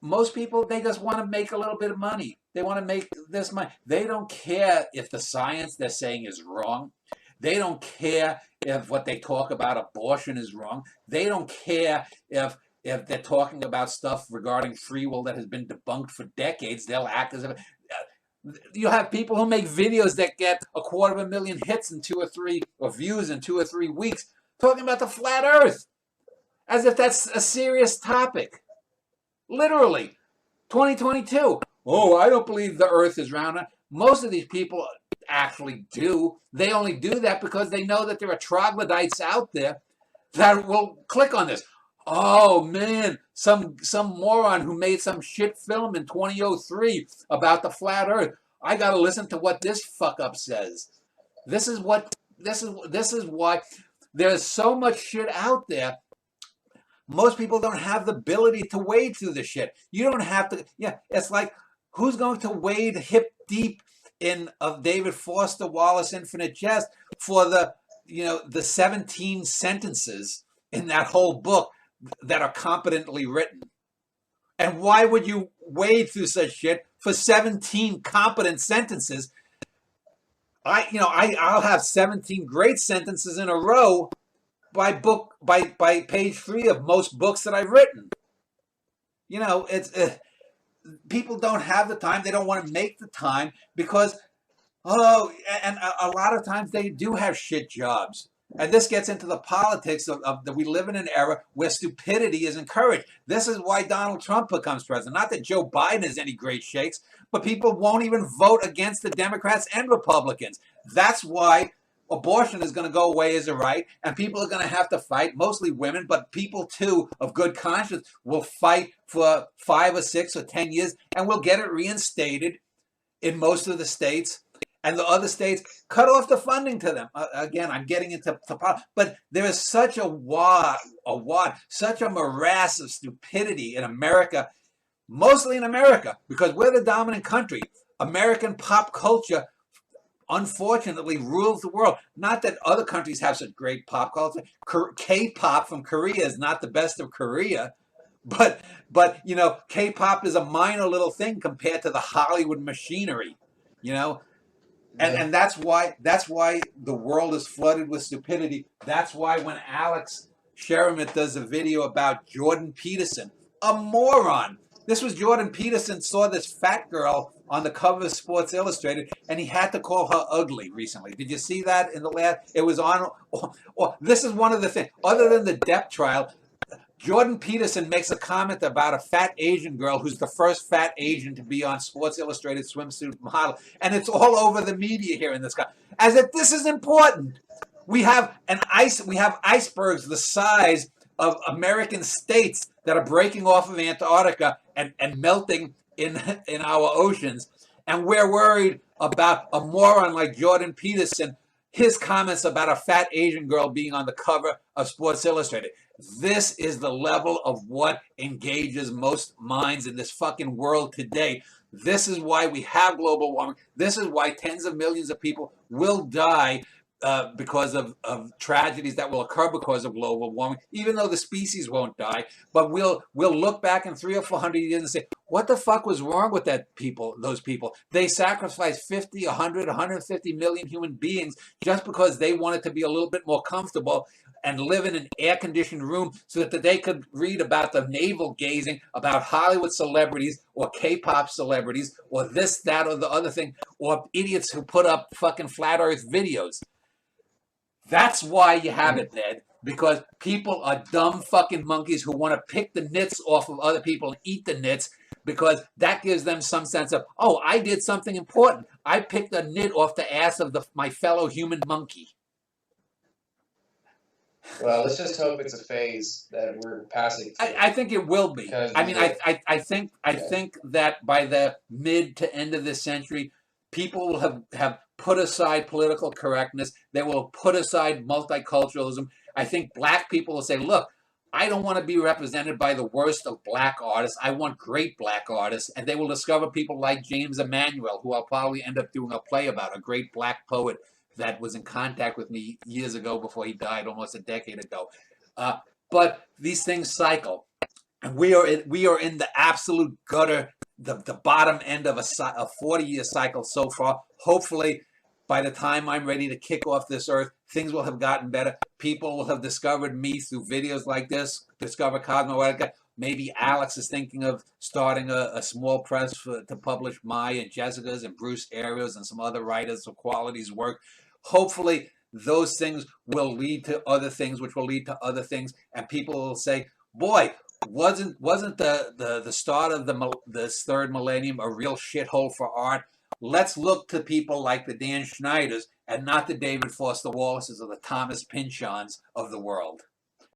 most people, they just want to make a little bit of money. They want to make this money. They don't care if the science they're saying is wrong. They don't care if what they talk about abortion is wrong. They don't care if they're talking about stuff regarding free will that has been debunked for decades. They'll act as if you have people who make videos that get 250,000 hits in 2 or 3 or views in 2 or 3 weeks talking about the flat earth as if that's a serious topic. Literally, 2022. Oh, I don't believe the earth is round. Most of these people actually do. They only do that because they know that there are troglodytes out there that will click on this. Oh man, some moron who made some shit film in 2003 about the flat earth. I got to listen to what this fuck up says. This is why there's so much shit out there. Most people don't have the ability to wade through the shit. You don't have to. Yeah, it's like, who's going to wade hip deep in of David Foster Wallace Infinite Jest for the 17 sentences in that whole book that are competently written? And why would you wade through such shit for 17 competent sentences? I'll have 17 great sentences in a row by page 3 of most books that I've written. It's people don't have the time. They don't want to make the time because and a lot of times they do have shit jobs. And this gets into the politics of that we live in an era where stupidity is encouraged. This is why Donald Trump becomes president. Not that Joe Biden is any great shakes, but people won't even vote against the Democrats and Republicans. That's why abortion is going to go away as a right, and people are going to have to fight, mostly women, but people too of good conscience will fight for 5 or 6 or 10 years, and we'll get it reinstated in most of the states. And the other states cut off the funding to them. Again, I'm getting into but there is such such a morass of stupidity in America, mostly in America, because we're the dominant country. American pop culture, unfortunately, rules the world. Not that other countries have such great pop culture. K-pop from Korea is not the best of Korea, but K-pop is a minor little thing compared to the Hollywood machinery, And that's why the world is flooded with stupidity. That's why when Alex Sherman does a video about Jordan Peterson, a moron. This was Jordan Peterson saw this fat girl on the cover of Sports Illustrated, and he had to call her ugly recently. Did you see that in the last? It was on. This is one of the things. Other than the Depp trial, Jordan Peterson makes a comment about a fat Asian girl who's the first fat Asian to be on Sports Illustrated swimsuit model. And it's all over the media here in this country. As if this is important. We have icebergs the size of American states that are breaking off of Antarctica and melting in our oceans. And we're worried about a moron like Jordan Peterson, his comments about a fat Asian girl being on the cover of Sports Illustrated. This is the level of what engages most minds in this fucking world today. This is why we have global warming. This is why tens of millions of people will die because of tragedies that will occur because of global warming, even though the species won't die. But we'll look back in 300 or 400 years and say, what the fuck was wrong with those people? They sacrificed 50, 100, 150 million human beings just because they wanted to be a little bit more comfortable and live in an air-conditioned room so that they could read about the navel-gazing about Hollywood celebrities or K-pop celebrities or this, that, or the other thing, or idiots who put up fucking flat earth videos. That's why you have it, Ned, because people are dumb fucking monkeys who want to pick the nits off of other people and eat the nits because that gives them some sense of, oh, I did something important. I picked a nit off the ass of my fellow human monkey. Well, let's just hope it's a phase that we're passing through. I think it will be. I mean, I think that by the mid to end of this century, people will have put aside political correctness. They will put aside multiculturalism. I think black people will say, look, I don't want to be represented by the worst of black artists. I want great black artists. And they will discover people like James Emanuel, who I'll probably end up doing a play about, a great black poet that was in contact with me years ago before he died, almost a decade ago. But these things cycle. and we are in the absolute gutter, the bottom end of a 40-year cycle so far. Hopefully, by the time I'm ready to kick off this earth, things will have gotten better. People will have discovered me through videos like this, discover Cosmoetica. Maybe Alex is thinking of starting a small press to publish my and Jessica's and Bruce Ariels and some other writers of quality's work. Hopefully, those things will lead to other things, which will lead to other things, and people will say, "Boy, wasn't the start of this third millennium a real shithole for art? Let's look to people like the Dan Schneiders and not the David Foster Wallaces or the Thomas Pynchons of the world."